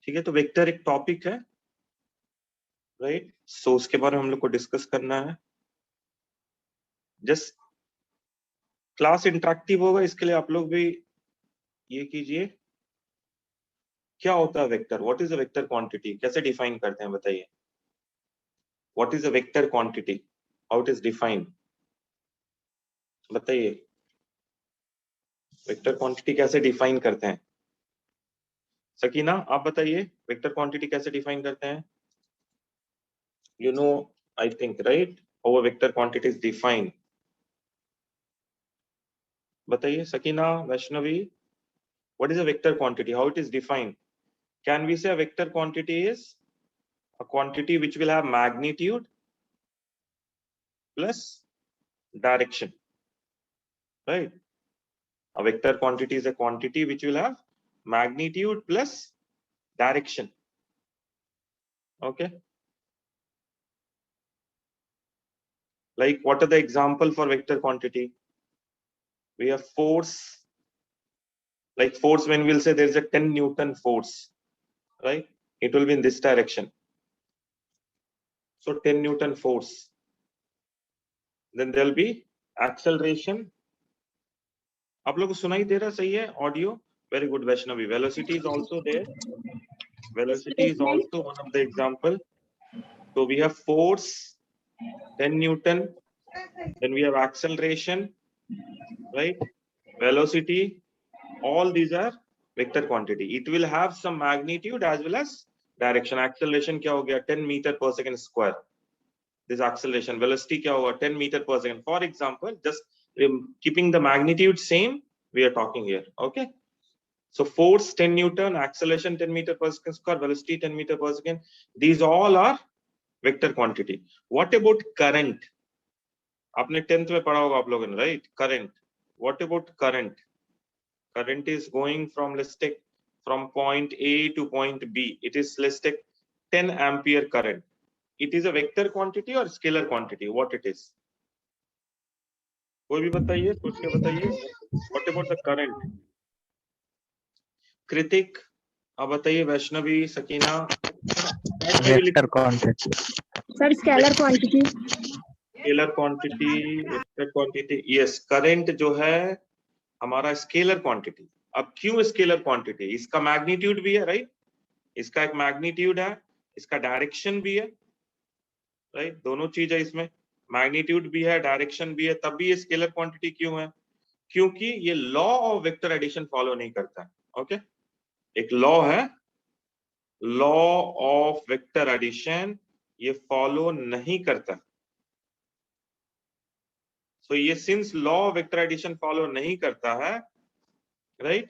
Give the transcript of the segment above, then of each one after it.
ठीक है, तो वेक्टर एक टॉपिक है, राइट। सो उसके बारे में हम लोग को डिस्कस करना है। जस्ट क्लास इंटरेक्टिव होगा, इसके लिए आप लोग भी ये कीजिए। क्या होता है vector? What is a vector quantity? कैसे डिफाइन करते हैं बताइए। What is a vector quantity, how it is defined, बताइए। वेक्टर क्वांटिटी कैसे डिफाइन करते हैं? सकीना आप बताइए, वेक्टर क्वांटिटी कैसे डिफाइन करते हैं? You know, I think, right, how a vector quantity is defined. बताइए Sakina, Vaishnavi, what is a vector quantity, how it is defined? Can we say a vector quantity is a quantity which will have magnitude plus direction, right? A vector quantity is a quantity which will have magnitude plus direction. Okay, like what are the example for vector quantity? We have force, like force, when we'll say there is a 10 Newton force, right, it will be in this direction. So 10 Newton force, then there will be acceleration. आप लोग को सुनाई दे रहा सही है audio? Very good Vaishnavi. Velocity is also there, velocity is also one of the example. So we have force 10 Newton, then we have acceleration, right, velocity, all these are vector quantity. It will have some magnitude as well as direction. Acceleration क्या हो गया? 10 meter per second square, this acceleration. Velocity क्या होगा? 10 meter per second. For example, just keeping the magnitude same, we are talking here. Okay, so force 10 Newton, acceleration 10 meter per second square, velocity 10 meter per second, these all are vector quantity. What about current? आपने 10th में पढ़ा होगा आप लोगों ने, right? Current. What about current? Current is going from, let's take, from point A to point B. It is, let's take, 10 ampere current. It is a vector quantity or scalar quantity? What it is? कोई भी बताइए, सोच के बताइए। What about the current? कृतिक आप बताइए, Vaishnavi, Sakina. Vector quantity sir scalar quantity. Scalar quantity, vector quantity, yes. Current जो है हमारा स्केलर क्वांटिटी। अब क्यों स्केलर क्वांटिटी? इसका मैग्नीट्यूड भी है, राइट, इसका एक मैग्नीट्यूड है, इसका डायरेक्शन भी है, राइट, दोनों चीज है इसमें, मैग्नीट्यूड भी है, डायरेक्शन भी है, तब भी ये स्केलर क्वांटिटी क्यों है? क्योंकि ये law of vector addition follow नहीं करता है। ओके, एक लॉ है, लॉ ऑफ वेक्टर एडिशन, ये फॉलो नहीं करता। So ये since law of vector addition follow नहीं करता है, right,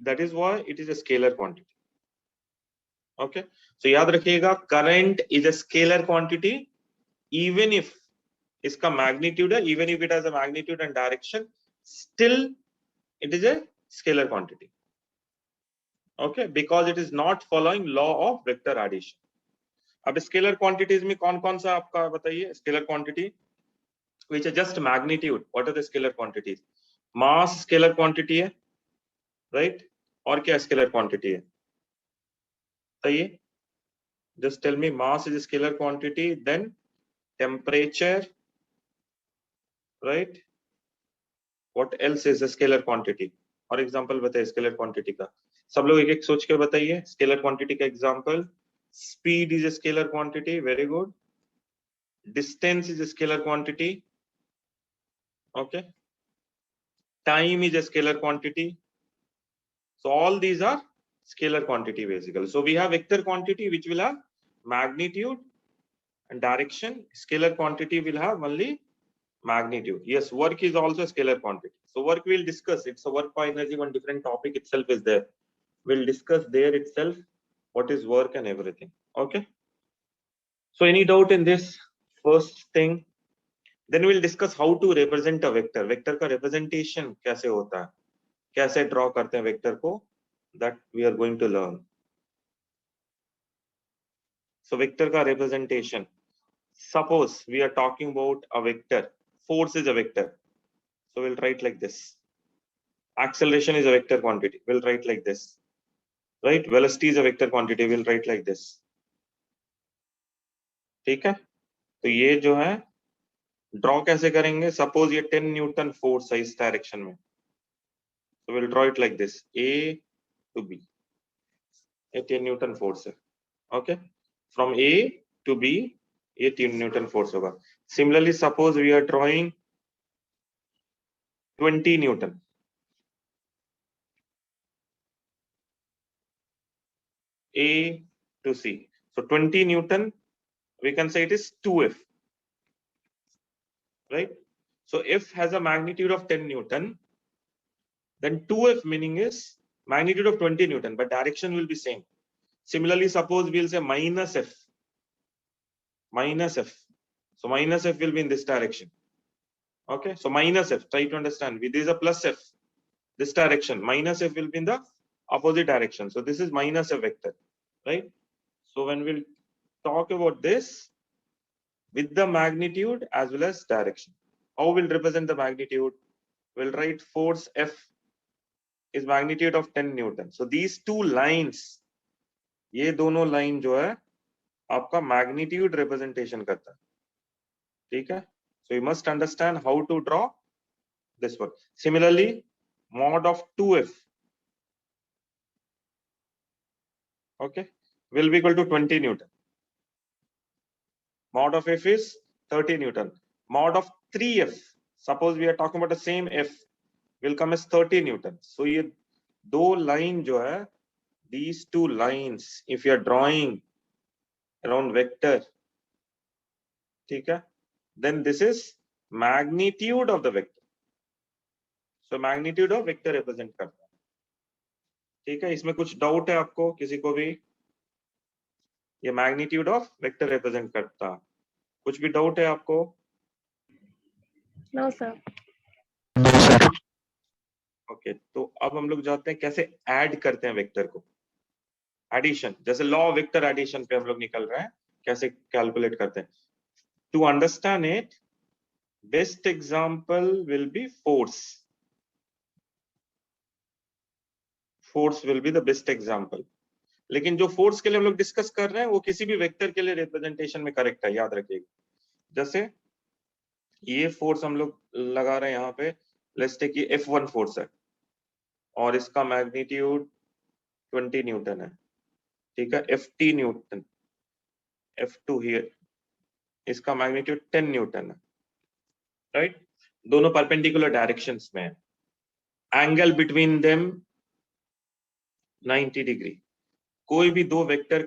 that is why it is a scalar quantity. Okay, so याद रखिएगा, current is a scalar quantity even if इसका magnitude है, even if it has a magnitude and direction, still it is a scalar quantity. Okay, because it is not following law of vector addition. अब scalar quantities में कौन कौन सा आपका बताइए? scalar quantity which are just magnitude. What are the scalar quantities? Mass scalar quantity है, right, और क्या scalar quantity है? बताइए, just tell me. Mass is a scalar quantity, then temperature, right, what else is a scalar quantity? और example बताइए scalar quantity का, सब लोग एक एक सोच के बताइए scalar quantity का example. Speed is a scalar quantity, very good. Distance is a scalar quantity, okay. Time is a scalar quantity. So all these are scalar quantity basically. So we have vector quantity which will have magnitude and direction. Scalar quantity will have only magnitude. Yes, work is also a scalar quantity. So work we'll discuss. It's a work by energy, one different topic itself is there. We'll discuss there itself what is work and everything. Okay. So any doubt in this first thing? Then we'll discuss how to represent a vector. Vector का representation कैसे होता है, कैसे draw करते हैं vector को, that we are going to learn. So vector का representation. Suppose we are talking about a vector. Force is a vector. So we'll write like this. Acceleration is a vector quantity. We'll write like this. right? Velocity is a vector quantity, we'll write like this. ठीक है, तो ये जो है draw कैसे करेंगे? Suppose ये 10 newton force है इस डायरेक्शन में, तो will draw it like this, A to B, ये 10 न्यूटन फोर्स है, okay, from A to B ये 10 न्यूटन फोर्स होगा. Similarly suppose we are drawing 20 newton, A to C, so 20 Newton, we can say it is 2F, right? So F has a magnitude of 10 Newton, then 2F meaning is magnitude of 20 Newton, but direction will be same. Similarly, suppose we'll say minus F, so minus F will be in this direction, okay? So minus F, try to understand, this is a plus F, this direction, minus F will be in the opposite direction, so this is minus F vector, right? So when we'll talk about this with the magnitude as well as direction, how we'll represent the magnitude? We'll write force F is magnitude of 10 Newton. So these two lines, ये दोनों line जो है आपका magnitude representation करता है, ठीक है? So you must understand how to draw this one. Similarly, mod of 2F, okay, will be equal to 20 Newton. Mod of F is 30 Newton. Mod of 3F, suppose we are talking about the same F, will come as 30 Newton. So ये दो line जो है, these two lines, if you are drawing around vector, ठीक है, then this is magnitude of the vector. So magnitude of vector represent करता है, ठीक है? इसमें कुछ डाउट है आपको, किसी को भी? ये magnitude of vector represent करता, कुछ भी डाउट है आपको? No, sir. No, sir. Okay, तो अब हम लोग जाते हैं कैसे ऐड करते हैं वेक्टर को. एडिशन, जैसे लॉ ऑफ वेक्टर एडिशन पे हम लोग निकल रहे हैं, कैसे कैलकुलेट करते हैं. To understand it, best example will be force. Force will be the best example. लेकिन जो फोर्स के लिए हम लोग डिस्कस कर रहे हैं वो किसी भी वेक्टर के लिए रिप्रेजेंटेशन में करेक्ट है, याद रखिएगा. जैसे ये फोर्स हम लोग लगा रहे हैं यहाँ पे, लेट्स टेक ये F1 फोर्स है और इसका मैग्नीट्यूड 20 न्यूटन है, ठीक है? Ft न्यूटन, F2 हियर, इसका मैग्नीट्यूड 10 न्यूटन है, राइट? दोनों परपेंडिकुलर डायरेक्शंस में है. Angle between them 90 degree. कोई भी दो वेक्टर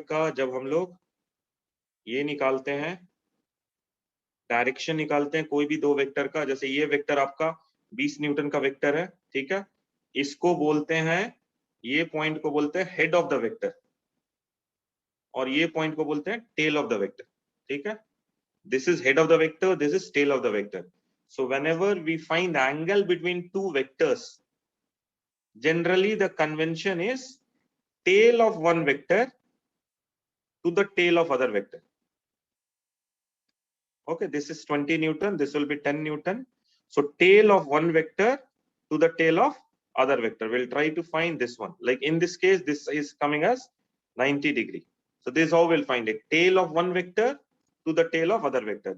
का जब हम लोग ये निकालते हैं, डायरेक्शन निकालते हैं कोई भी दो वेक्टर का, जैसे ये वेक्टर आपका 20 न्यूटन का वेक्टर है, ठीक है? इसको बोलते हैं, ये पॉइंट को बोलते हैं हेड ऑफ द वेक्टर और ये पॉइंट को बोलते हैं टेल ऑफ द वेक्टर, ठीक है? This is head of the vector, this is tail of the vector. So whenever we find angle between two vectors, generally the convention is tail of one vector to the tail of other vector. Okay, this is 20 Newton, this will be 10 Newton. So tail of one vector to the tail of other vector. We'll try to find this one. Like in this case, this is coming as 90 degree. So this is how we'll find it. Tail of one vector to the tail of other vector.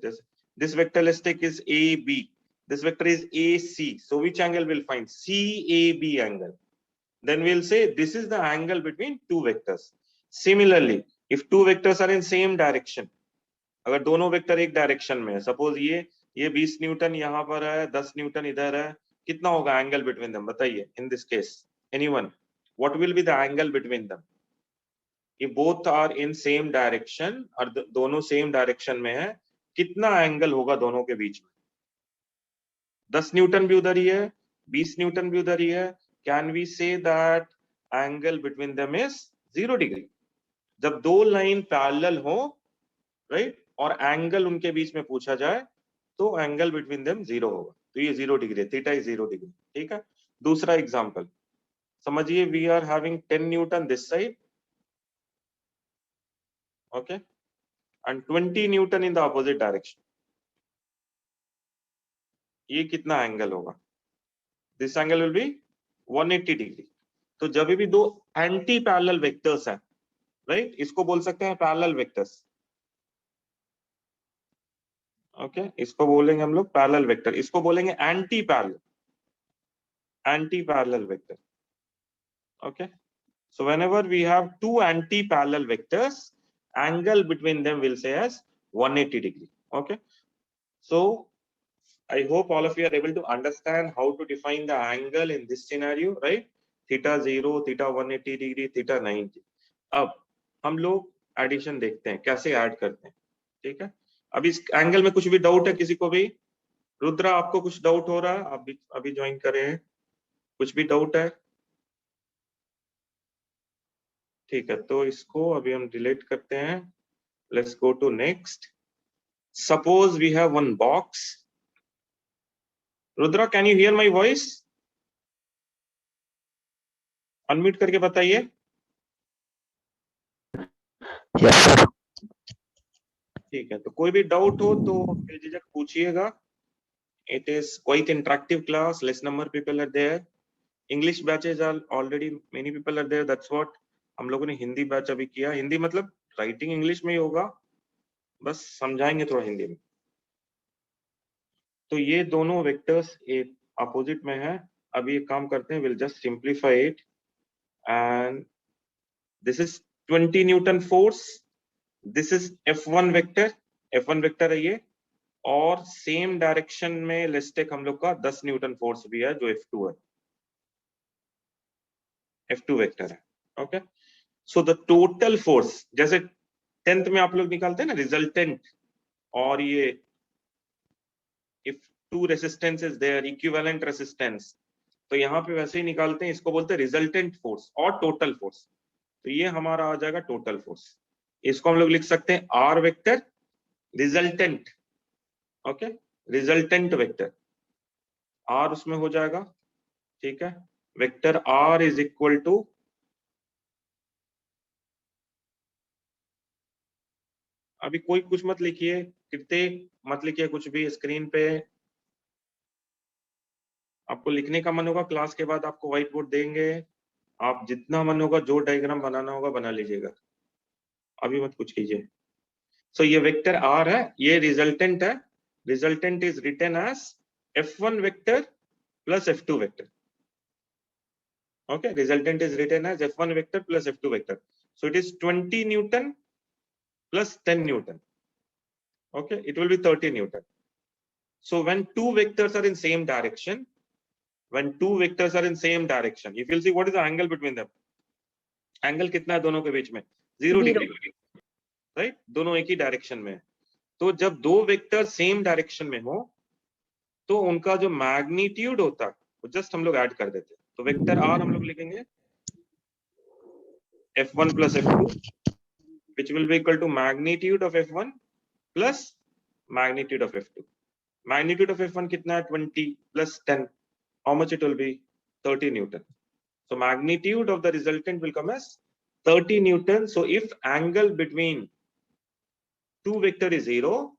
This vector, let's take, is AB. This vector is AC. So which angle we'll find? CAB angle. Then we'll say this is the angle between two vectors. Similarly, if two vectors are in same direction, अगर दोनों vector एक direction में है, suppose ये 20 Newton यहाँ पर है, 10 Newton इधर है, कितना होगा एंगल बिटवीन देम? बताइए. In this case, anyone, what will be the angle between them? If both are in same direction और दोनों सेम डायरेक्शन में है, कितना एंगल होगा दोनों के बीच में? 10 न्यूटन भी उधर ही है, 20 न्यूटन भी उधर ही है. Can we say that angle between them is 0 degree? जब दो लाइन पैरेलल हो, राइट, और एंगल उनके बीच में पूछा जाए तो एंगल बिटवीन देम 0 होगा. तो ये 0 डिग्री है, थीटा इज 0 डिग्री, ठीक है? दूसरा एग्जांपल समझिए, we are having 10 newton this side, okay, and 20 Newton in the opposite direction. ये कितना एंगल होगा? This angle will B 180 degree. तो जब भी दो एंटी पैरेलल वेक्टर्स है, राइट, इसको बोल सकते हैं पैरेलल वेक्टर्स। ओके, इसको बोलेंगे हम लोग पैरेलल वेक्टर, इसको बोलेंगे anti parallel vector. Okay, so whenever we have two anti parallel vectors, angle between them will say as 180 degree. Okay, so I hope all of you are able to understand how to define the angle in this scenario, right? Theta 0, theta 180 degree, theta 90. अब हम लोग addition देखते हैं, कैसे add करते हैं। ठीक है, अब इस एंगल में कुछ भी डाउट है किसी को भी? रुद्रा, आपको कुछ डाउट हो रहा है? आप भी अभी ज्वाइन कर रहे हैं, कुछ भी डाउट है? ठीक है, तो इसको अभी हम डिलीट करते हैं। Let's go to next. Suppose we have one box. Rudra, can you hear my voice? Unmute करके बताइए। Yes, sir. ठीक है, तो कोई भी डाउट हो तो बेझिझक पूछिएगा। It is quite interactive class, less number people are there. English batches are already many people are there, that's what. हम लोगों ने हिंदी बैच अभी किया। हिंदी मतलब राइटिंग इंग्लिश में ही होगा, बस समझाएंगे थोड़ा हिंदी में। तो ये दोनों वेक्टर्स एक अपोजिट में है। अभी एक काम करते हैं, will just simplify it and this is 20 Newton force, this is F1 vector है ये, और सेम डायरेक्शन में लेट्स टेक हम लोग का 10 न्यूटन फोर्स भी है जो F2 है, F2 वेक्टर है। Okay, so the total force, जैसे 10th में आप लोग निकालते हैं ना रिजल्टेंट, और ये if two resistance is there, equivalent resistance, तो यहाँ पे वैसे ही निकालते हैं, इसको बोलते हैं रिजल्टेंट फोर्स और टोटल फोर्स। तो ये हमारा आ जाएगा टोटल फोर्स। इसको हम लोग लिख सकते हैं R vector resultant. Okay, resultant vector R उसमें हो जाएगा। ठीक है, vector R is equal to, अभी कोई कुछ मत लिखिए, कितने मत लिखिए कुछ भी स्क्रीन पे। आपको लिखने का मन होगा क्लास के बाद आपको व्हाइट बोर्ड देंगे, आप जितना मन होगा जो डायग्राम बनाना होगा बना लीजिएगा, अभी मत कुछ कीजिए। सो ये वेक्टर R है, ये रिजल्टेंट है। Resultant is written as F1 vector plus F2 vector. Okay, resultant is written as F1 vector plus F2 vector. So it is 20 Newton plus 10 Newton. Okay, it will be 30 Newton. So when two vectors are in same direction, if you'll see what is the angle between them, angle कितना है दोनों के बीच में? 0 degree, right? दोनों एक ही direction में है। तो जब दो वेक्टर सेम डायरेक्शन में हो तो उनका जो मैग्नीट्यूड होता है वो जस्ट हम लोग ऐड कर देते हैं। तो वेक्टर R हम लोग लिखेंगे F1 plus F2, which will be equal to magnitude of F1 plus magnitude of F2. Magnitude of F1 कितना है? 20 plus 10. How much it will be? 30 Newton. So magnitude of the resultant will come as 30 Newton. So if angle between two vector is 0,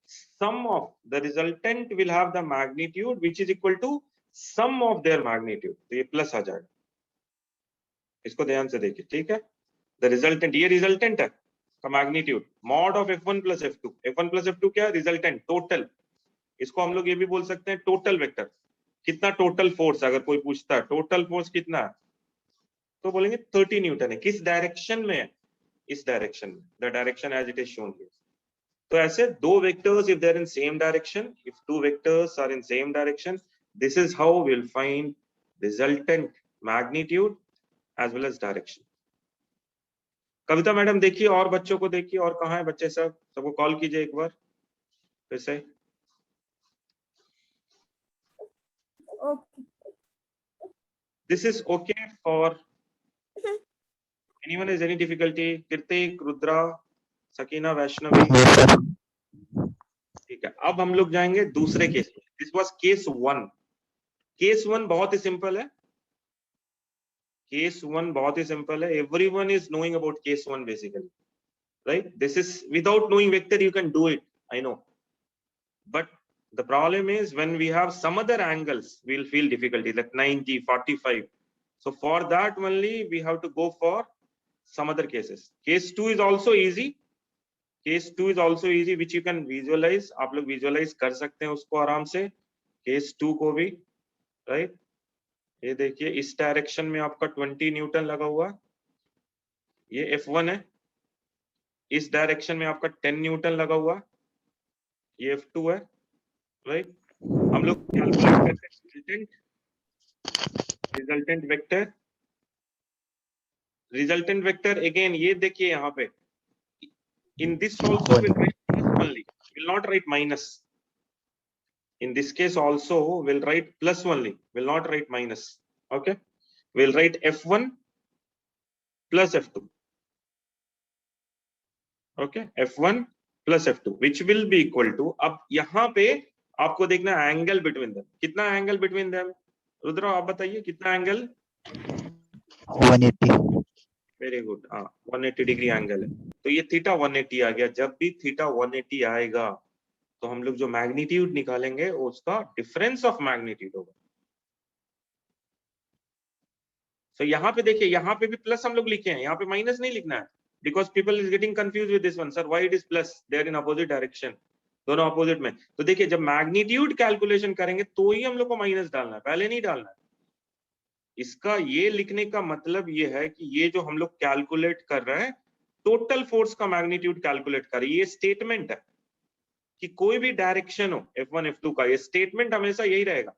sum of the resultant will have the magnitude which is equal to sum of their magnitude. तो ये plus आ जाएगा, इसको ध्यान से देखिए। ठीक है, the resultant, ये रिजल्टेंट है का magnitude mod of F1 plus F2। F1 plus F2 क्या है? Resultant, total. इसको हम लोग ये भी बोल सकते हैं टोटल वेक्टर। कितना टोटल फोर्स, अगर कोई पूछता है टोटल फोर्स कितना है तो बोलेंगे 30 न्यूटन है। किस डायरेक्शन में है? इस डायरेक्शन में, the direction as it is shown here. तो ऐसे दो vectors if they are in same direction, if two vectors are in same direction, this is how we will find resultant magnitude as well as direction. Kavita madam देखिए, और बच्चों को देखिए, और कहाँ है बच्चे सब? सबको कॉल कीजिए एक बार फिर से। This is okay for anyone? Is any difficulty? Kritik, Rudra, Sakina, Vaishnavi? Yes, sir. ठीक है, अब हम लोग जाएंगे दूसरे केस में। This was case 1। केस 1 बहुत ही सिंपल है। केस 1 बहुत ही सिंपल है। Everyone is knowing about case 1 basically, right? This is without knowing vector you can do it, I know, but The problem is when we have some other angles, we'll feel difficulty like 90, 45. So for that only we have to go for some other cases. Case 2 is also easy. Case 2 is also easy, which you can visualize. आप लोग visualize कर सकते हैं उसको आराम से. Case 2 को भी, right? ये देखिए इस डायरेक्शन में आपका 20 न्यूटन लगा हुआ है. ये F1 है. इस डायरेक्शन में आपका 10 न्यूटन लगा हुआ. ये F2 है, राइट? हम लोग कैलकुलेट करते हैं resultant vector. Resultant vector again ये देखिए यहाँ पे in this also will write plus only, will not write minus. In this case also will write plus only, will not write minus. Okay, we'll write F1 plus F2. Okay, F1 plus F2 which will be equal to, अब यहाँ पे आपको देखना angle between them. कितना angle between them Rudra, आप बताइए कितना angle? 180. Very good. हाँ 180 डिग्री एंगल है. तो ये थीटा 180 आ गया. जब भी थीटा 180 आएगा तो हम लोग जो मैग्नीट्यूड निकालेंगे उसका डिफरेंस ऑफ मैग्नीट्यूड होगा. तो यहाँ पे देखिए, यहाँ पे भी प्लस हम लोग लिखे हैं, यहाँ पे माइनस नहीं लिखना है. Because people is getting confuse with this one. Sir why it is plus? They are in opposite direction, दोनों अपोजिट में. तो देखिए जब मैग्नीट्यूड कैलकुलेशन करेंगे तो ही हम लोग को माइनस डालना है, पहले नहीं डालना है. इसका ये लिखने का मतलब ये है कि ये जो हम लोग कैलकुलेट कर रहे हैं टोटल फोर्स का मैग्नीट्यूड कैलकुलेट कर रहे हैं. ये स्टेटमेंट है कि कोई भी डायरेक्शन हो F1 F2 का, ये स्टेटमेंट हमेशा यही रहेगा.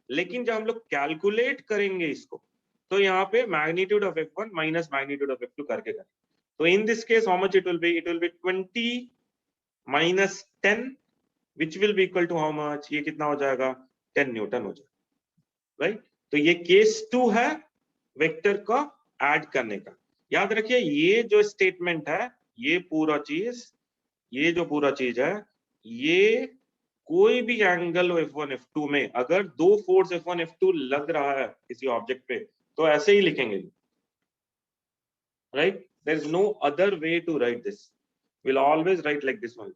लेकिन जब हम लोग कैलकुलेट करेंगे इसको तो यहाँ पे magnitude of F1 minus magnitude of F2 करके करें. तो in this case how much it will be? It will be 20 minus 10 which will be equal to how much? ये कितना हो जाएगा? 10 न्यूटन हो जाएगा, राइट? तो ये केस 2 है वेक्टर का ऐड करने का. याद रखिए ये जो स्टेटमेंट है, ये पूरा चीज है, ये कोई भी एंगल हो F1 F2 में, अगर दो फोर्स F1 F2 लग रहा है किसी ऑब्जेक्ट पे तो ऐसे ही लिखेंगे, right? There is no other way to write this. Will always write like this one.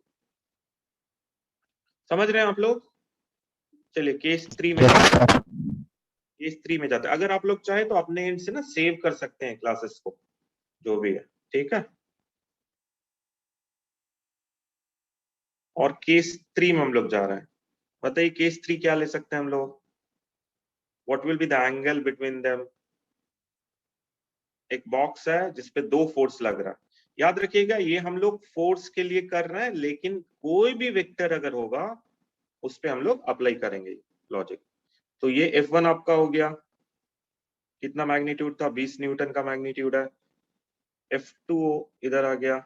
समझ रहे हैं आप लोग? चलिए केस 3 में जाते हैं. अगर आप लोग चाहे तो अपने एंड से ना सेव कर सकते हैं क्लासेस को, जो भी है, ठीक है? और केस 3 में हम लोग जा रहे हैं. बताइए केस 3 क्या ले सकते हैं हम लोग? What will be the angle between them? एक बॉक्स है जिसपे दो फोर्स लग रहा है. याद रखिएगा ये हम लोग फोर्स के लिए कर रहे हैं, लेकिन कोई भी वेक्टर अगर होगा उस पे हम लोग अप्लाई करेंगे लॉजिक. तो ये F1 आपका हो गया, कितना मैग्नीट्यूड था? 20 न्यूटन का मैग्नीट्यूड है. F2 इधर आ गया,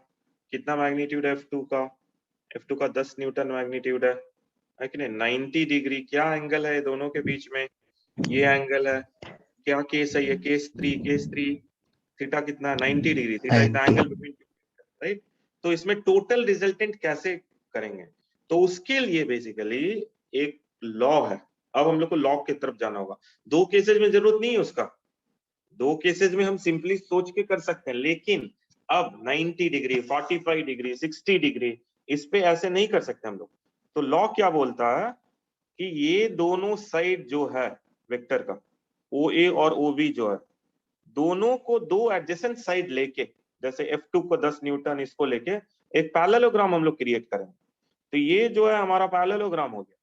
कितना मैग्नीट्यूड है F2 का? F2 का 10 न्यूटन मैग्नीट्यूड है कि नहीं? 90 डिग्री. क्या एंगल है दोनों के बीच में? ये एंगल है. क्या केस है ये? केस 3. थीटा कितना है? 90 degree. Theta is the angle between, right? तो इसमें टोटल रिजल्टेंट कैसे करेंगे? तो उसके लिए बेसिकली एक लॉ है. अब हम लोग को लॉ की तरफ जाना होगा. दो केसेस में जरूरत नहीं है उसका. दो केसेस में हम सिंपली सोच के कर सकते हैं, लेकिन अब 90 डिग्री, 45 डिग्री, 60 डिग्री, इस पे ऐसे नहीं कर सकते हम लोग. तो लॉ क्या बोलता है कि ये दोनों साइड जो है वेक्टर का, OA और OB जो है, दोनों को दो एडजेसेंट साइड लेके, जैसे F2 को 10 न्यूटन इसको लेके एक पैरेललोग्राम हम लोग क्रिएट करें. तो ये जो है हमारा पैरेललोग्राम हो गया.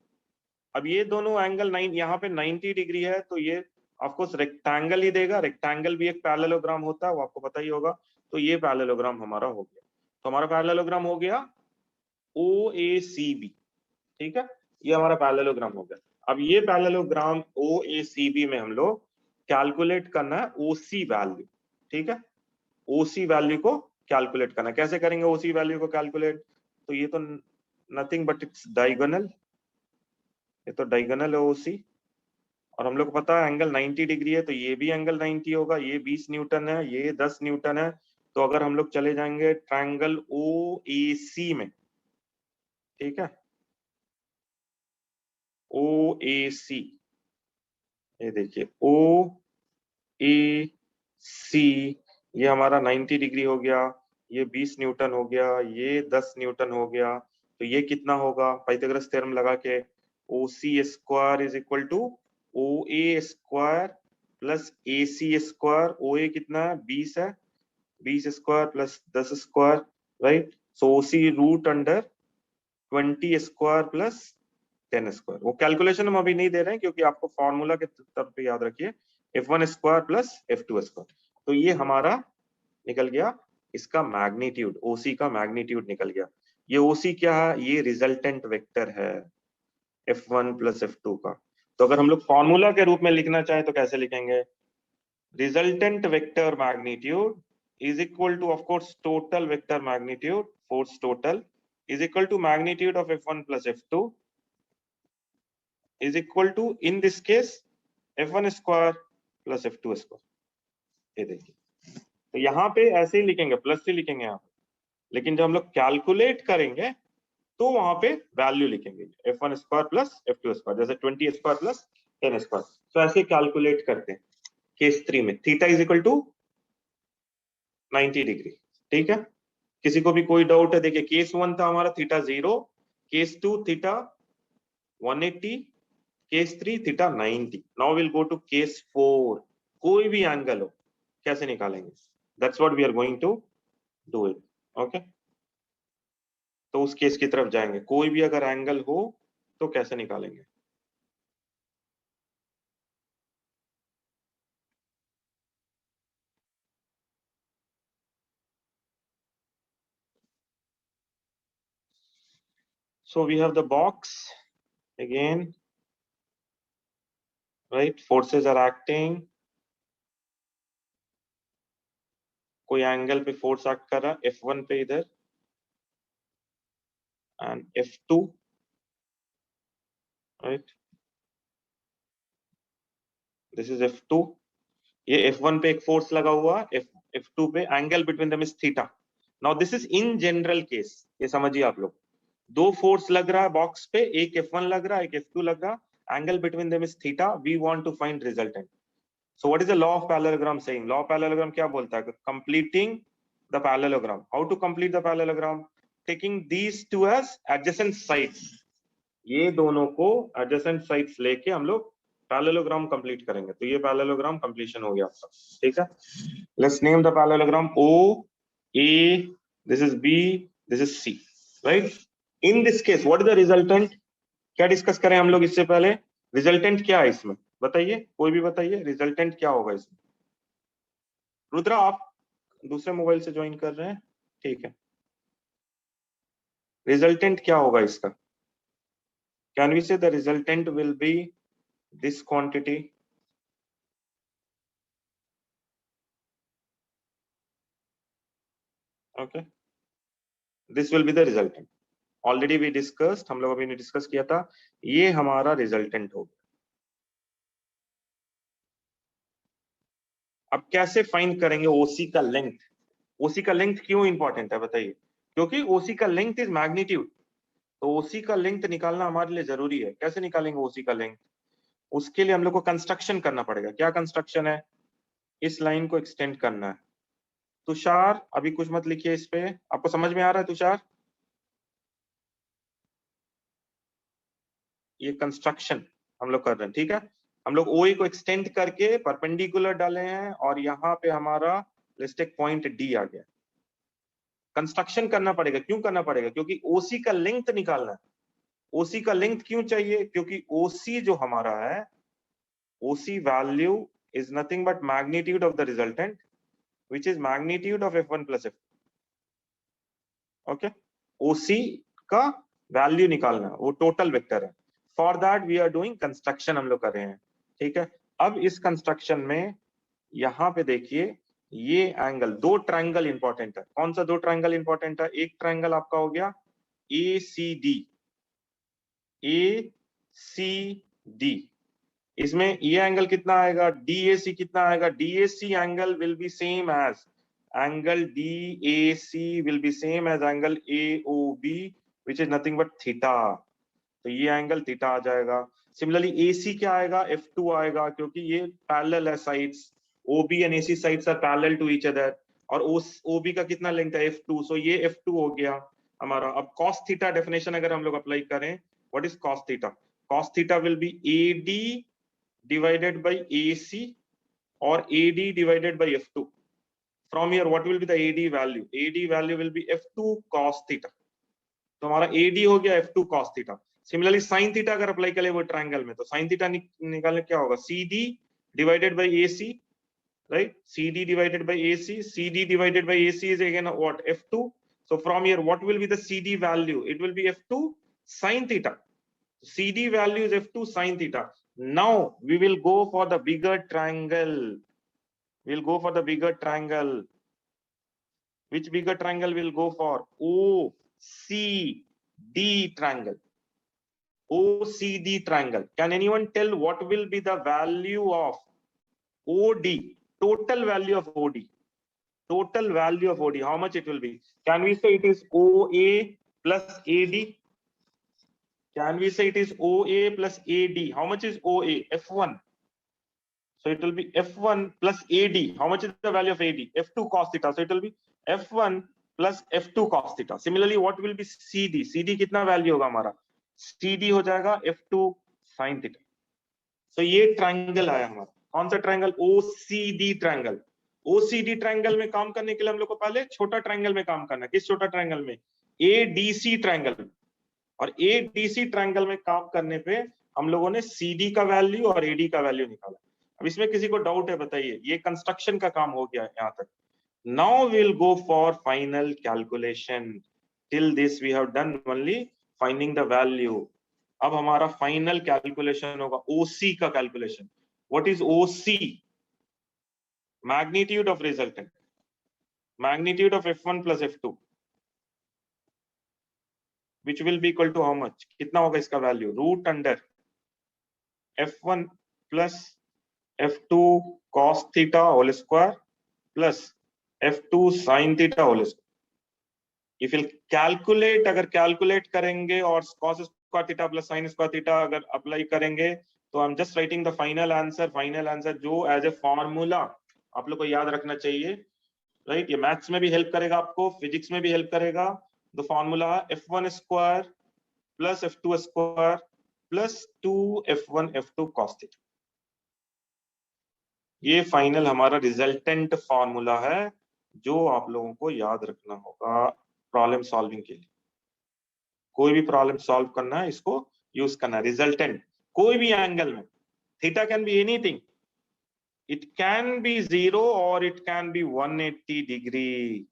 अब ये दोनों एंगल यहाँ पे 90 डिग्री है, तो ये ऑफकोर्स रेक्टेंगल ही देगा. रेक्टेंगल भी एक पैरेललोग्राम होता है, वो आपको पता ही होगा. तो ये पैरेललोग्राम हमारा हो गया. तो हमारा पैरेललोग्राम हो गया OACB, ठीक है? ये हमारा पैरेललोग्राम हो गया. अब ये पैरेललोग्राम OACB में हम लोग कैलकुलेट करना है OC वैल्यू, ठीक है? OC वैल्यू को कैलकुलेट करना. कैसे करेंगे OC वैल्यू को कैलकुलेट? तो ये तो नथिंग बट इट्स डायगोनल. ये तो डायगोनल है OC, और हम लोग को पता है एंगल 90 डिग्री है, तो ये भी एंगल 90 होगा. ये 20 न्यूटन है, ये 10 न्यूटन है. तो अगर हम लोग चले जाएंगे ट्रायंगल OAC में, ठीक है? OAC, ये देखिए OAC, ये हमारा 90 डिग्री हो गया, ये 20 न्यूटन हो गया, ये 10 न्यूटन हो गया. तो ये कितना होगा? पाइथागोरस थ्योरम लगा के OC square is equal to OA square plus AC square. OA कितना है 20 है, 20 square plus 10 square, right. So OC root under 20 square plus 10 square. वो कैलकुलेशन हम अभी नहीं दे रहे हैं क्योंकि आपको फॉर्मूला के तरफ पे याद रखिए F1 square plus F2 square. तो ये हमारा निकल गया इसका मैग्नीट्यूड, OC का मैग्नीट्यूड निकल गया। ये OC क्या है, ये रिजल्टेंट वेक्टर है F1 प्लस F2 का। तो अगर हम लोग फॉर्मूला के रूप में लिखना चाहे तो कैसे लिखेंगे, resultant vector magnitude is equal to, of course, total vector magnitude, force total is equal to magnitude of F1 plus F2 is equal to, in this case, F1 square plus F2 square। ये देखिए, तो यहाँ पे ऐसे ही लिखेंगे, plus ही लिखेंगे यहाँ पे, लेकिन जब हम लोग कैलकुलेट करेंगे तो वहां पे वैल्यू लिखेंगे F1 square plus F2 square, जैसे 20 स्क्वायर प्लस 10 स्क्वायर। तो ऐसे कैलकुलेट करते हैं। केस 3 में theta is equal to 90 degree, ठीक है। किसी को भी कोई डाउट है, देखिए केस 1 था हमारा theta 0, case 2 theta 180, case 3 theta 90। Now will go to case 4। कोई भी एंगल हो कैसे निकालेंगे, that's what we are going to do it, okay. तो उस केस की तरफ जाएंगे, कोई भी अगर एंगल हो तो कैसे निकालेंगे। So we have the box again, right? Forces are acting, कोई एंगल पे फोर्स एक्ट कर रहा है F1 पे इधर and F2, right? This is F2, ये F1 पे एक फोर्स लगा हुआ, F2 पे angle between them is theta. Now this is in general case, ये समझिए आप लोग, दो फोर्स लग रहा है बॉक्स पे, एक F1 लग रहा है, एक F2 लग रहा है, angle between them is theta, we want to find resultant. So what is the law of parallelogram saying, law of parallelogram क्या बोलता है, completing the parallelogram. How to complete the parallelogram, taking these two as adjacent sides, ये दोनों को adjacent sides लेके हम लोग parallelogram complete करेंगे। तो ये पैरेललोग्राम कंप्लीशन हो गया आपका, ठीक है। Let's name the parallelogram O A, this is B, this is C, right. In this case what is the resultant, क्या डिस्कस करें हम लोग इससे पहले, रिजल्टेंट क्या है इसमें बताइए, कोई भी बताइए रिजल्टेंट क्या होगा इसमें। रुद्रा आप दूसरे मोबाइल से ज्वाइन कर रहे हैं, ठीक है। रिजल्टेंट क्या होगा इसका, कैन वी से the resultant will be this quantity, okay, this will be the resultant। already we discussed, हम लोग अभी ने डिस्कस किया था, ये हमारा रिजल्टेंट होगा। अब कैसे फाइंड करेंगे OC का लेंथ, OC का लेंथ क्यों इंपॉर्टेंट है बताइए, क्योंकि OC का लेंथ इज मैग्नीट्यूड, तो OC का लेंथ निकालना हमारे लिए जरूरी है। कैसे निकालेंगे OC का लेंथ, उसके लिए हम लोग को कंस्ट्रक्शन करना पड़ेगा। क्या कंस्ट्रक्शन है, इस लाइन को एक्सटेंड करना है। तुषार अभी कुछ मत लिखिए इस पे, आपको समझ में आ रहा है तुषार, ये कंस्ट्रक्शन हम लोग कर रहे हैं, ठीक है। हम लोग OA को एक्सटेंड करके परपेंडिकुलर डाले हैं और यहाँ पे हमारा लेट्स टेक पॉइंट D आ गया। कंस्ट्रक्शन करना पड़ेगा, क्यों करना पड़ेगा, क्योंकि OC का लेंथ निकालना है। OC का लेंथ क्यों चाहिए, क्योंकि OC जो हमारा है, OC value is nothing but magnitude of the resultant which is magnitude of F1 plus F2, okay। OC का वैल्यू निकालना, वो टोटल वेक्टर है। For that we are doing construction, हम लोग कर रहे हैं, ठीक है। अब इस कंस्ट्रक्शन में यहाँ पे देखिए, ये एंगल, दो ट्रायंगल इंपॉर्टेंट है। कौन सा दो ट्रायंगल इंपॉर्टेंट है, एक ट्रायंगल आपका हो गया ACD, ACD, इसमें ये एंगल कितना आएगा, DAC कितना आएगा, DAC angle will be same as angle DAC will be same as angle AOB which is nothing but theta, तो ये एंगल थीटा आ जाएगा। सिमिलरली AC क्या आएगा, F2 आएगा, क्योंकि ये पैरेलल है sides, OB and AC sides are parallel to each other, और OB का कितना लेंथ है F2, सो ये F2 हो गया हमारा। अब cos थीटा डेफिनेशन अगर हम लोग अप्लाई करें, what is cos theta, cos theta will be AD divided by AC or AD divided by F2. From here, what will be the AD value? AD value will be F2 cos theta. तो हमारा AD हो गया F2 cos theta. Similarly, sin theta अगर apply करें वो triangle में, तो sin theta निकालने क्या होगा? CD divided by AC, right? CD divided by AC. CD divided by AC is again what? F2. So from here, what will be the CD value? It will be F2 sin theta. CD value is F2 sin theta. Now we will go for the bigger triangle. We'll go for the bigger triangle. Which bigger triangle we'll go for? OCD triangle. OCD triangle. Can anyone tell what will be the value of OD? Total value of OD. Total value of OD. How much it will be? Can we say it is OA plus AD? Can we say it is OA plus AD? How much is OA? F1. So it will be F1 plus AD. How much is the value of AD? F2 cos theta. So it will be F1 plus F2 cos theta. Similarly, what will be CD? CD कितना value होगा हमारा? CD हो जाएगा F2 sin theta. So ये triangle आया हमारा. कौन सा triangle? OCD triangle. OCD triangle में काम करने के लिए हम लोग को पहले छोटा triangle में काम करना है. किस छोटा triangle में? ADC triangle. और ADC triangle में काम करने पे हम लोगों ने CD का वैल्यू और AD का वैल्यू निकाला. अब इसमें किसी को डाउट है बताइए? ये कंस्ट्रक्शन का काम हो गया यहाँ तक. Now we'll go for final calculation. Till this we have done only finding the value. अब हमारा final calculation होगा OC का calculation. What is OC? Magnitude of resultant. Magnitude of F1 plus F2. Which will be equal to how much? कितना होगा इसका value? Root under F1 plus F2 cos theta whole square plus F2 sin theta whole square. If you calculate, अगर calculate करेंगे और cos square theta plus sin square theta अगर apply करेंगे, तो I'm just writing the final answer. Final answer जो as a formula आप लोग को याद रखना चाहिए, right? ये maths में भी help करेगा आपको, physics में भी help करेगा. The formula F1 square plus F2 square plus 2 F1 F2 cos theta. ये फाइनल हमारा रिजल्टेंट फॉर्मूला है जो आप लोगों को याद रखना होगा प्रॉब्लम सॉल्विंग के लिए. कोई भी प्रॉब्लम सॉल्व करना है इसको यूज करना है. रिजल्टेंट कोई भी एंगल में, theta can be anything, it can be 0 और इट कैन बी 180 डिग्री.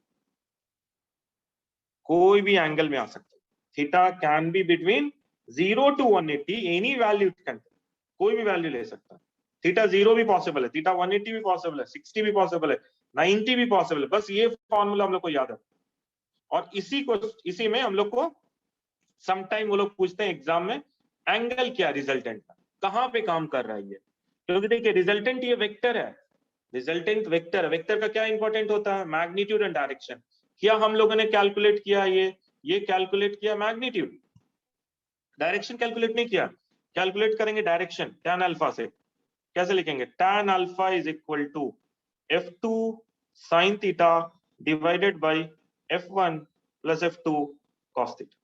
कोई भी एंगल में आ सकता है. Theta can be between 0 to 180, any value it can, कोई भी वैल्यू ले सकता है. थीटा 0 भी पॉसिबल है, थीटा 180 भी पॉसिबल है, 60 भी पॉसिबल है, 90 भी पॉसिबल है. बस ये फॉर्मूला हम लोग को याद है. और इसी में हम लोग को समटाइम वो लोग पूछते हैं एग्जाम में, एंगल क्या रिजल्टेंट का, कहां पे काम कर रहा है ये. क्योंकि देखिए रिजल्टेंट ये वेक्टर है, रिजल्टेंट वेक्टर है. वेक्टर का क्या इंपॉर्टेंट होता है? Magnitude and direction. क्या हम लोगों ने कैलकुलेट किया? ये कैलकुलेट किया मैग्नीट्यूड, डायरेक्शन कैलकुलेट नहीं किया. कैलकुलेट करेंगे डायरेक्शन tan अल्फा से. कैसे लिखेंगे? tan alpha is equal to F2 sin theta divided by F1 plus F2 cos theta.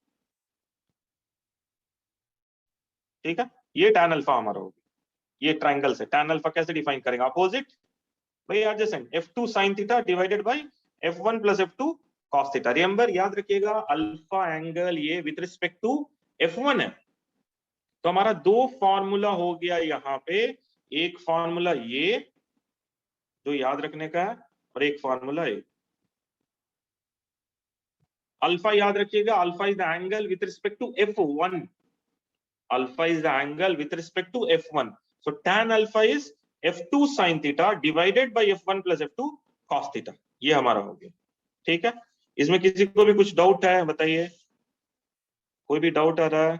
ठीक है, ये tan अल्फा हमारा होगा. ये ट्रायंगल से tan अल्फा कैसे डिफाइन करेंगे? अपोजिट भाई adjacent F2 sin theta divided by F1 plus F2 cos theta. Remember, याद रखिएगा अल्फा एंगल ये विद रिस्पेक्ट टू F1 है. तो हमारा दो फॉर्मूला हो गया यहाँ पे. एक फॉर्मूला ये जो याद रखने का है और एक फॉर्मूला ये. अल्फा याद रखिएगा, alpha is the angle with respect to F1. Alpha is the angle with respect to F1. So tan alpha is F2 sin theta divided by F1 plus F2 cos theta. ये हमारा हो गया. ठीक है, इसमें किसी को भी कुछ डाउट है बताइए? कोई भी डाउट आ रहा है?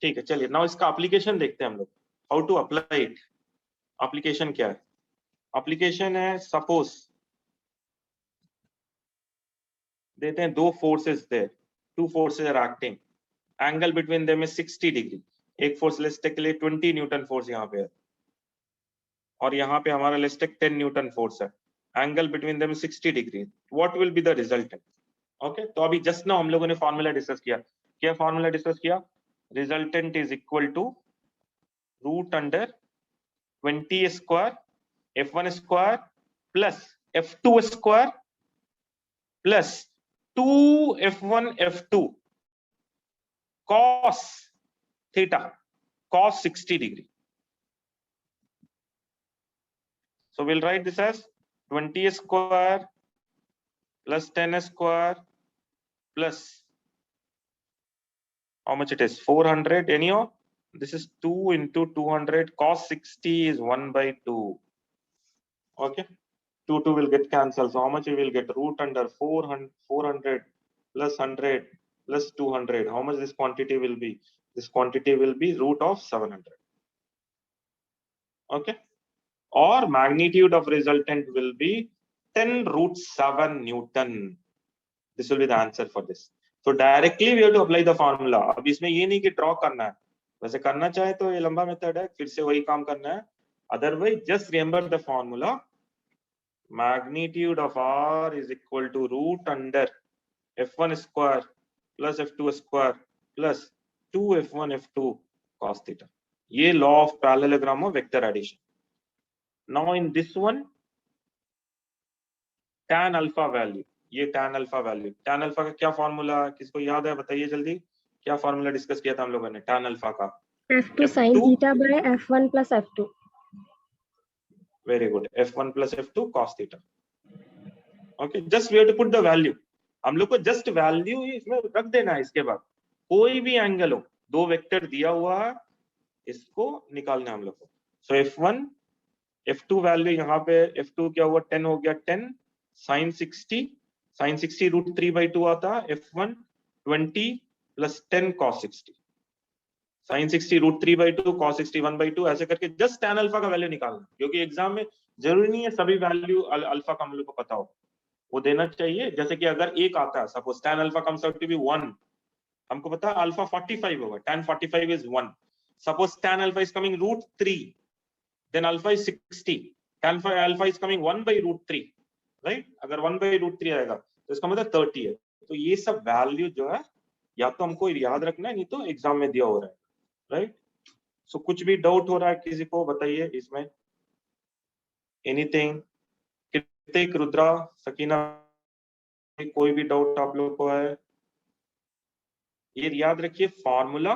ठीक है, चलिए नाउ इसका एप्लीकेशन देखते हैं हम लोग. How to apply it. Application क्या है? एप्लीकेशन है, सपोज देते हैं दो forces there, two forces are acting, angle between them is 60 degree. एक फोर्स लेट्स टेक के लिए 20 न्यूटन फोर्स यहाँ पे है और यहाँ पे हमारा लेट्स टेक 10 न्यूटन फोर्स है. Angle between them is 60 degree. What will be the resultant? Okay, तो अभी जस्ट नाउ हम लोगों ने फॉर्मूला डिस्कस किया. क्या फॉर्मूला डिस्कस किया, resultant is equal to root under 20 square f1 square plus f2 square plus 2f1 f2 cos theta cos 60 degree. So we'll write this as 20 square plus 10 square plus how much it is, 400 anyhow. This is 2 into 200. Cos 60 is 1 by 2. Okay, 2 will get cancelled. So how much we will get, root under 400 plus 100 plus 200. How much this quantity will be? This quantity will be root of 700. Okay, or magnitude of resultant will be 10 root 7 Newton. This will be the answer for this. So directly we have to apply the formula. अब इसमें ये नहीं कि draw करना है, वैसे करना चाहे तो ये लंबा मेथड है, फिर से वही काम करना है. Otherwise just remember the formula. Magnitude of R is equal to root under f1 square plus f2 square plus 2f1 f2 cos theta. ये law of parallelogram of vector addition. Now in this one, tan alpha value, ये tan alpha value, tan alpha का क्या formula, किसको याद है बताइए जल्दी, क्या फॉर्मूला डिस्कस किया था हम लोगों ने tan alpha का? F2 sin theta by F1 plus F2. Very good. F1 plus F2 cos theta. Okay, just we have to put the value. हम लोग को just value इसमें रख देना है. इसके बाद कोई भी एंगल हो, दो वेक्टर दिया हुआ है, इसको निकालना है हम लोग को. So F1 F2 वैल्यू यहाँ पे, F2 क्या हुआ, 10 हो गया, 10 sin 60 रूट 3 by 2 आता है. F1 20 plus 10 cos 60 sin 60 रूट 3 by 2 cos 60 1 by 2, ऐसे करके जस्ट tan अल्फा का वैल्यू निकालना, क्योंकि एग्जाम में जरूरी नहीं है सभी वैल्यू अल्फा का हम लोग को पता हो, वो देना चाहिए. जैसे कि अगर एक आता है, suppose tan alpha comes out to be 1, हमको पता है अल्फा 45 होगा, tan 45 is 1. Suppose tan alpha is coming root 3, then alpha is 60, tan alpha is coming 1 by root 3, right? अगर 1 by root 3 आएगा तो इसका मतलब 30 है. तो ये सब वैल्यू जो है या तो हमको याद रखना है, नहीं तो एग्जाम में दिया हो रहा है, राइट? सो कुछ भी डाउट हो रहा है किसी को बताइए इसमें, एनीथिंग? कृतिक, रुद्रा, सकीना, कोई भी डाउट आप लोग को है? ये याद रखिए फॉर्मूला,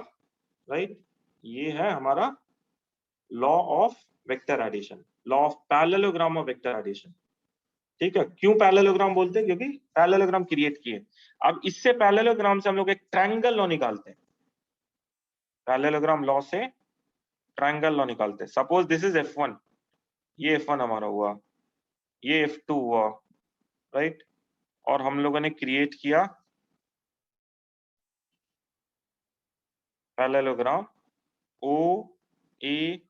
राइट? ये है हमारा law of vector addition, law of parallelogram of vector addition. ठीक है, क्यों पैरेललोग्राम बोलते हैं? क्योंकि पैरेललोग्राम क्रिएट किए. अब इससे पैरेललोग्राम से हम लोग एक ट्रायंगल लॉ निकालते हैं. पैरेललोग्राम लॉ से ट्रायंगल लॉ निकालते हैं. सपोज दिस इज F1, ये F1 हमारा हुआ, ये F2 हुआ, राइट? और हम लोगों ने क्रिएट किया पैरेललोग्राम OABC.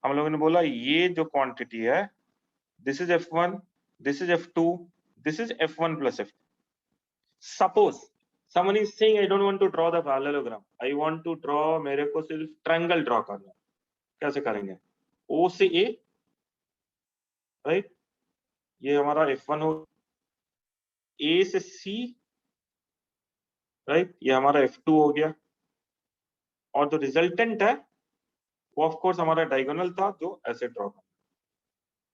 हम लोगों ने बोला ये जो क्वांटिटी है, this is F1, this is F2, this is F1 plus F2. Suppose someone is saying I don't want to draw the parallelogram, I want to draw, मेरे को सिर्फ ट्रायंगल ड्रॉ करना है. कैसे करेंगे? O से A, राइट? ये हमारा F1 हो, A से C, राइट? ये हमारा F2 हो गया, और जो रिजल्टेंट है वो ऑफ कोर्स हमारा डायगोनल था जो ऐसे ड्रॉ करना.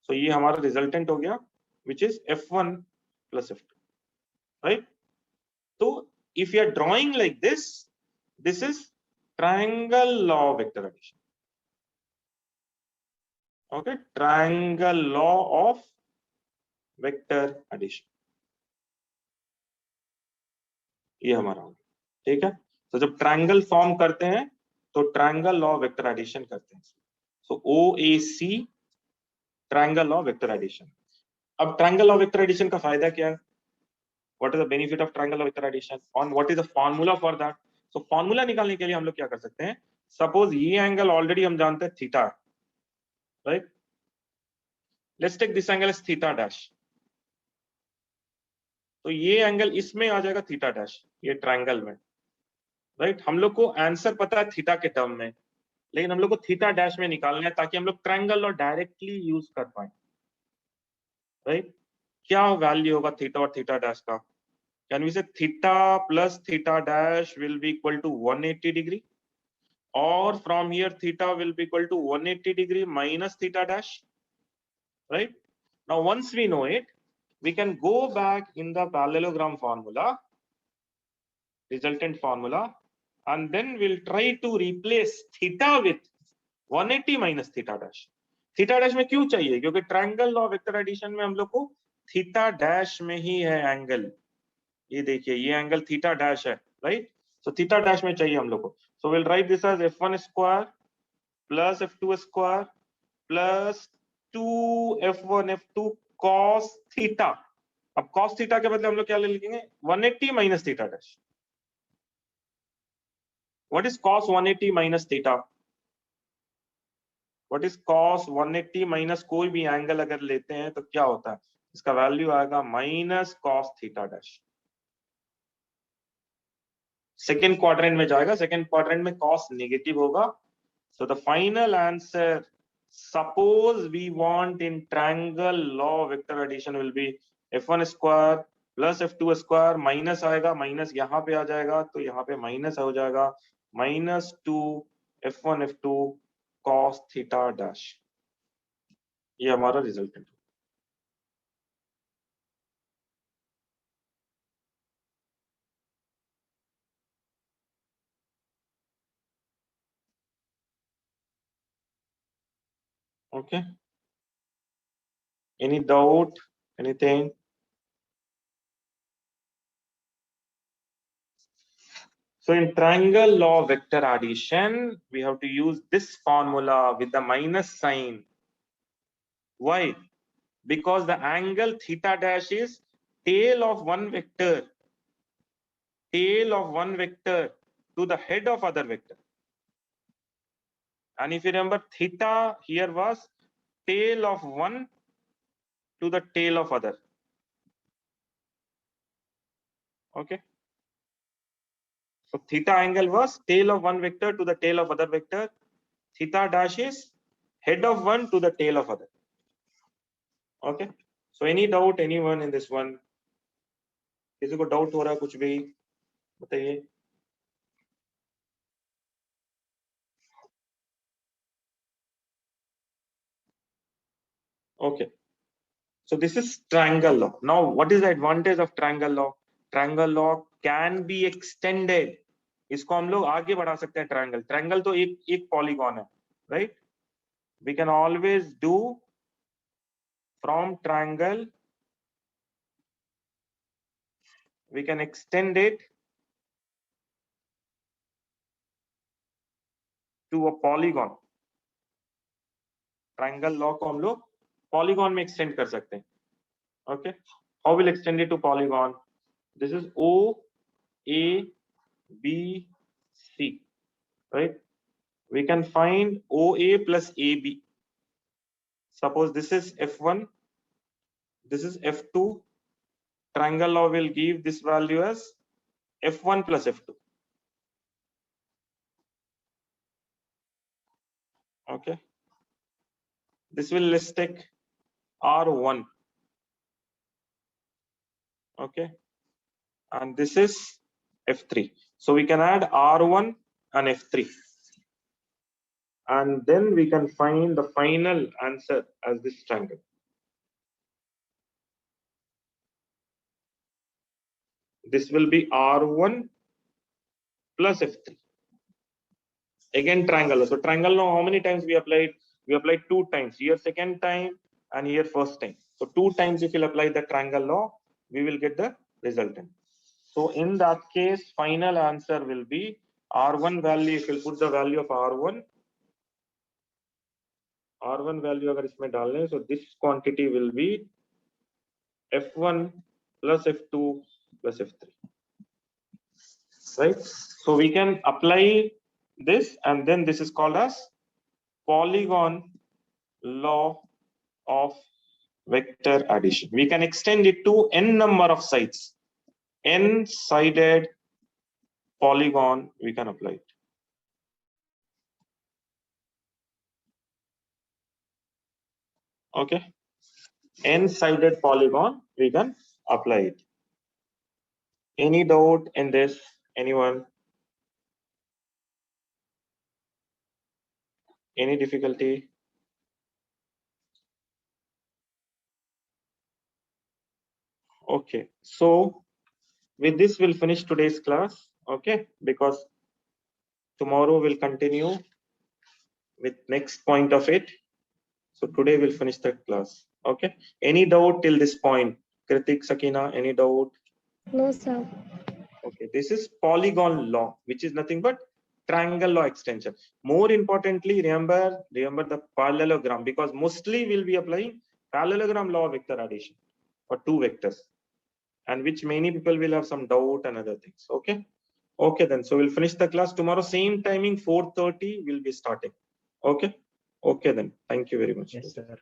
सो ये हमारा रिजल्टेंट हो गया which is F1 plus F2, right? So if you are drawing like this, this is triangle law of vector addition. Okay, triangle law of vector addition, ये हमारा हो गया. ठीक है, तो जब ट्रायंगल फॉर्म करते हैं तो triangle law of vector addition करते हैं. So OAC triangle law of vector addition. अब triangle law of vector addition का फायदा क्या है? What is the benefit of triangle of vector addition? On what is the formula for that? So formula निकालने के लिए हम लोग क्या कर सकते हैं? Suppose ये एंगल ऑलरेडी हम जानते हैं theta, right? Let's take this angle as theta dash. तो ये एंगल इसमें आ जाएगा थीटा डैश, ये ट्रायंगल में, राइट? हम लोग को आंसर पता है थीटा के टर्म में, लेकिन हम लोग को थीटा डैश में निकालना है ताकि हम लोग ट्रायंगल और डायरेक्टली यूज कर पाए, राइट? क्या वैल्यू होगा थीटा और थीटा डैश का? Can we say theta plus theta dash will be equal to 180 degree? Or from here theta will be equal to 180 degree minus theta dash, right? Now once we know it, we can go back in the parallelogram formula, resultant formula, and then we'll try to replace theta with 180 minus theta dash. Theta dash में क्यों चाहिए? क्योंकि triangle law vector addition में हम लोग को theta dash में ही है एंगल. ये देखिए ये एंगल थीटा डैश है, राइट? सो थीटा डैश में चाहिए हम लोग को. So will write this as f1 square plus f2 square plus 2f1 f2 cos theta. अब cos थीटा के बदले हम लोग क्या लिखेंगे? 180 minus theta dash. What is cos 180 minus theta? What is cos 180 minus कोई भी एंगल अगर लेते हैं तो क्या होता है? इसका वैल्यू आएगा minus cos theta dash. Second quadrant में जाएगा, सेकेंड क्वाड्रेंट में cos नेगेटिव होगा. So the final answer, suppose we want in triangle law vector addition will be f1 square plus f2 square, minus आएगा, minus यहाँ पे आ जाएगा तो यहाँ पे माइनस हो जाएगा, minus 2 f1 f2 cos theta dash. ये हमारा resultant. Okay, any doubt, anything? So in triangle law vector addition, we have to use this formula with the minus sign. Why? Because the angle theta dash is tail of one vector, tail of one vector to the head of other vector. And if you remember, theta here was tail of one to the tail of other. Okay. So theta angle was tail of one vector to the tail of other vector. Theta dash is head of one to the tail of other. Okay. So any doubt, anyone in this one? किसी को doubt हो रहा है कुछ भी बताइए. Okay. So this is triangle law. Now, what is the advantage of triangle law? Triangle law can be extended. इसको हम लोग आगे बढ़ा सकते हैं. ट्रायंगल, ट्रायंगल तो एक पॉलीगॉन है, right? We can always do from triangle, we can extend it to a polygon. Triangle law को हम लोग पॉलीगॉन में एक्सटेंड कर सकते हैं. Okay, how will extend it to polygon? This is O A B C, right? We can find OA plus AB. Suppose this is F1, this is F2. Triangle law will give this value as F1 plus F2. Okay. This will, let's take R1. Okay. And this is F3. So we can add R1 and F3. And then we can find the final answer as this triangle. This will be R1 plus F3. Again triangle. So triangle now how many times we applied? We applied 2 times. Here second time and here first time. So 2 times if you apply the triangle law, we will get the resultant. So in that case, final answer will be R1 value. If you put the value of R1 value अगर इसमें डालें, so this quantity will be F1 plus F2 plus F3. Right? So we can apply this, and then this is called as polygon law of vector addition. We can extend it to n number of sides. N-sided polygon, we can apply it. Okay. N-sided polygon, we can apply it. Any doubt in this? Anyone? Any difficulty? Okay, so with this we'll finish today's class. Okay, because tomorrow we'll continue with next point of it. So today we'll finish that class. Okay, any doubt till this point? Kritik, Sakina, any doubt? No, sir. Okay, this is polygon law, which is nothing but triangle law extension. More importantly, remember the parallelogram, because mostly we'll be applying parallelogram law of vector addition for two vectors, and which many people will have some doubt and other things. Okay, okay then. So we'll finish the class tomorrow, same timing, 4:30 we'll be starting. Okay, okay then. Thank you very much. Yes, sir.